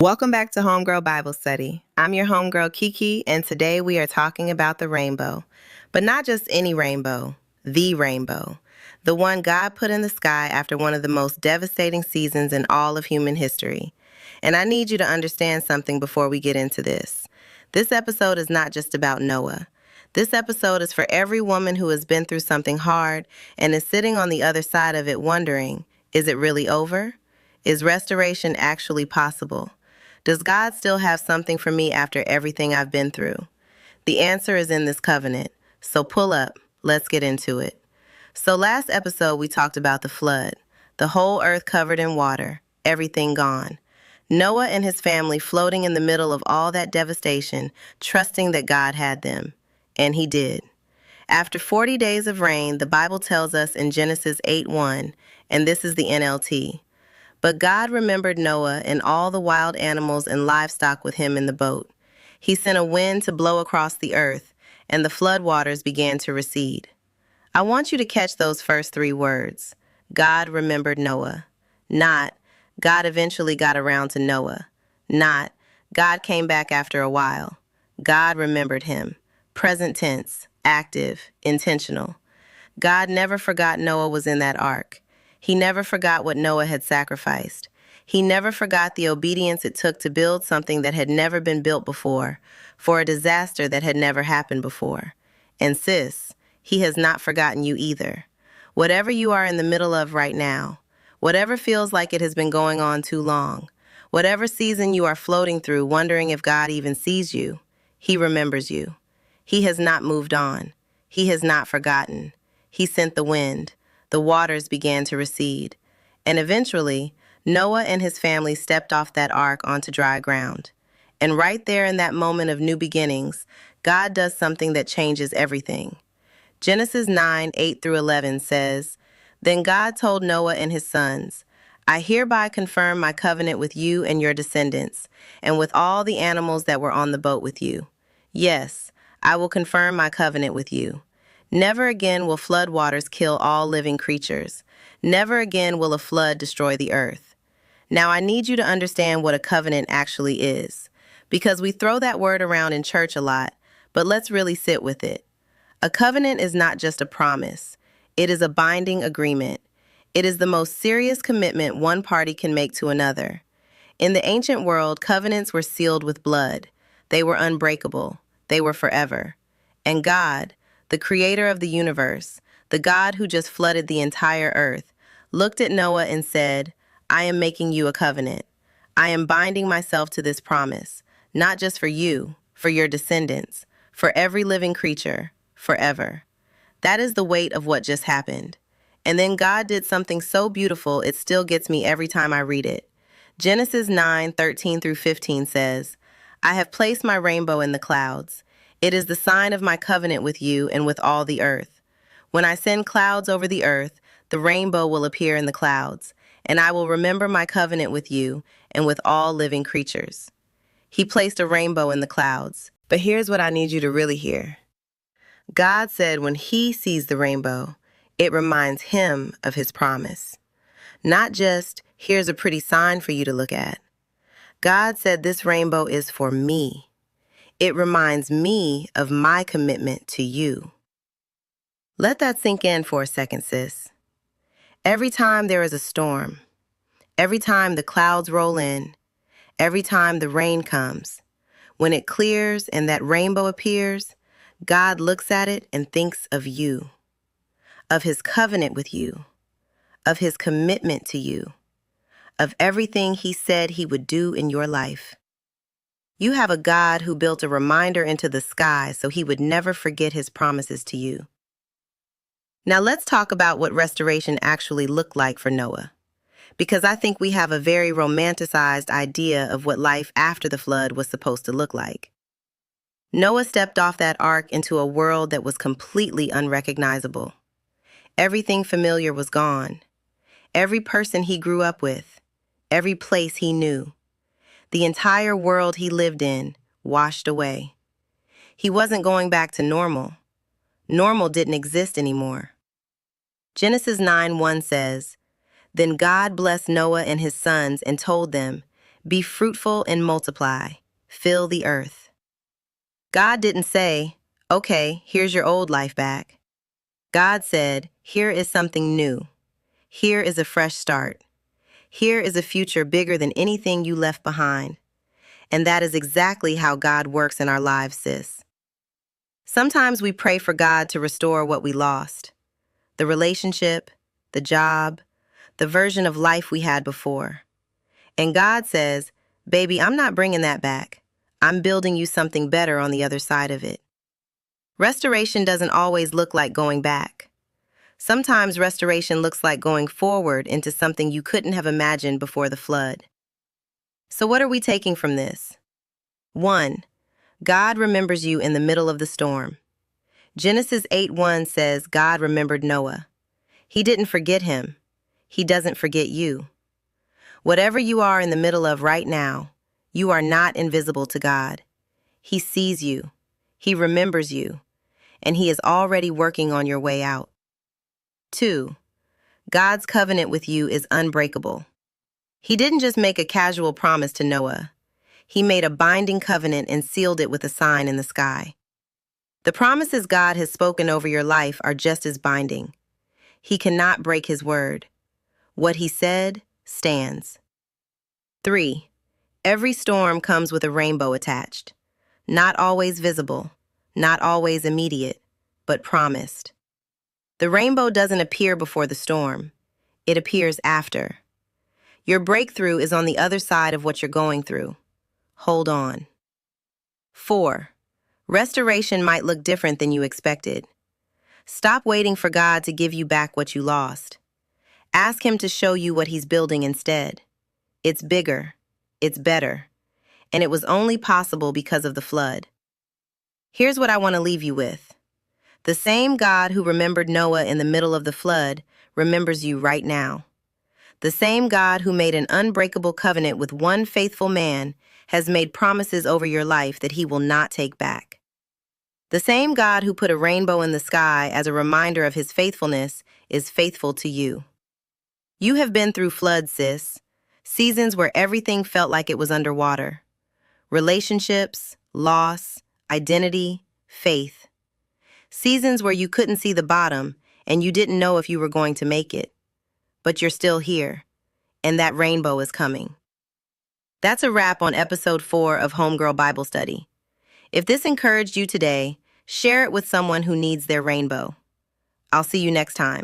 Welcome back to Homegirl Bible Study. I'm your homegirl KiKi, and today we are talking about the rainbow. But not just any rainbow, the rainbow. The one God put in the sky after one of the most devastating seasons in all of human history. And I need you to understand something before we get into this. This episode is not just about Noah. This episode is for every woman who has been through something hard and is sitting on the other side of it wondering, is it really over? Is restoration actually possible? Does God still have something for me after everything I've been through? The answer is in this covenant. So pull up. Let's get into it. So last episode, we talked about the flood. The whole earth covered in water. Everything gone. Noah and his family floating in the middle of all that devastation, trusting that God had them. And he did. After 40 days of rain, the Bible tells us in Genesis 8:1, and this is the NLT. But God remembered Noah and all the wild animals and livestock with him in the boat. He sent a wind to blow across the earth, and the flood waters began to recede. I want you to catch those first three words. God remembered Noah. Not, God eventually got around to Noah. Not, God came back after a while. God remembered him. Present tense, active, intentional. God never forgot Noah was in that ark. He never forgot what Noah had sacrificed. He never forgot the obedience it took to build something that had never been built before, for a disaster that had never happened before. And sis, he has not forgotten you either. Whatever you are in the middle of right now, whatever feels like it has been going on too long, whatever season you are floating through wondering if God even sees you, he remembers you. He has not moved on. He has not forgotten. He sent the wind. The waters began to recede, and eventually, Noah and his family stepped off that ark onto dry ground. And right there in that moment of new beginnings, God does something that changes everything. Genesis 9:8-11 says, Then God told Noah and his sons, I hereby confirm my covenant with you and your descendants, and with all the animals that were on the boat with you. Yes, I will confirm my covenant with you. Never again will flood waters kill all living creatures. Never again will a flood destroy the earth. Now I need you to understand what a covenant actually is, because we throw that word around in church a lot, but let's really sit with it. A covenant is not just a promise. It is a binding agreement. It is the most serious commitment one party can make to another. In the ancient world, covenants were sealed with blood. They were unbreakable. They were forever. And God, the creator of the universe, the God who just flooded the entire earth, looked at Noah and said, I am making you a covenant. I am binding myself to this promise, not just for you, for your descendants, for every living creature, forever. That is the weight of what just happened. And then God did something so beautiful it still gets me every time I read it. Genesis 9:13-15 says, I have placed my rainbow in the clouds. It is the sign of my covenant with you and with all the earth. When I send clouds over the earth, the rainbow will appear in the clouds, and I will remember my covenant with you and with all living creatures. He placed a rainbow in the clouds. But here's what I need you to really hear. God said when he sees the rainbow, it reminds him of his promise. Not just, here's a pretty sign for you to look at. God said this rainbow is for me. It reminds me of my commitment to you. Let that sink in for a second, sis. Every time there is a storm, every time the clouds roll in, every time the rain comes, when it clears and that rainbow appears, God looks at it and thinks of you, of his covenant with you, of his commitment to you, of everything he said he would do in your life. You have a God who built a reminder into the sky so he would never forget his promises to you. Now let's talk about what restoration actually looked like for Noah, because I think we have a very romanticized idea of what life after the flood was supposed to look like. Noah stepped off that ark into a world that was completely unrecognizable. Everything familiar was gone. Every person he grew up with, every place he knew. The entire world he lived in washed away. He wasn't going back to normal. Normal didn't exist anymore. Genesis 9:1 says, Then God blessed Noah and his sons and told them, Be fruitful and multiply. Fill the earth. God didn't say, okay, here's your old life back. God said, here is something new. Here is a fresh start. Here is a future bigger than anything you left behind. And that is exactly how God works in our lives, sis. Sometimes we pray for God to restore what we lost. The relationship, the job, the version of life we had before. And God says, baby, I'm not bringing that back. I'm building you something better on the other side of it. Restoration doesn't always look like going back. Sometimes restoration looks like going forward into something you couldn't have imagined before the flood. So what are we taking from this? 1. God remembers you in the middle of the storm. Genesis 8:1 says God remembered Noah. He didn't forget him. He doesn't forget you. Whatever you are in the middle of right now, you are not invisible to God. He sees you. He remembers you. And He is already working on your way out. 2. God's covenant with you is unbreakable. He didn't just make a casual promise to Noah. He made a binding covenant and sealed it with a sign in the sky. The promises God has spoken over your life are just as binding. He cannot break His word. What He said stands. 3. Every storm comes with a rainbow attached. Not always visible, not always immediate, but promised. The rainbow doesn't appear before the storm. It appears after. Your breakthrough is on the other side of what you're going through. Hold on. 4. Restoration might look different than you expected. Stop waiting for God to give you back what you lost. Ask Him to show you what He's building instead. It's bigger, it's better, and it was only possible because of the flood. Here's what I want to leave you with. The same God who remembered Noah in the middle of the flood remembers you right now. The same God who made an unbreakable covenant with one faithful man has made promises over your life that He will not take back. The same God who put a rainbow in the sky as a reminder of His faithfulness is faithful to you. You have been through floods, sis. Seasons where everything felt like it was underwater. Relationships, loss, identity, faith. Seasons where you couldn't see the bottom and you didn't know if you were going to make it. But you're still here, and that rainbow is coming. That's a wrap on episode 4 of Homegirl Bible Study. If this encouraged you today, share it with someone who needs their rainbow. I'll see you next time.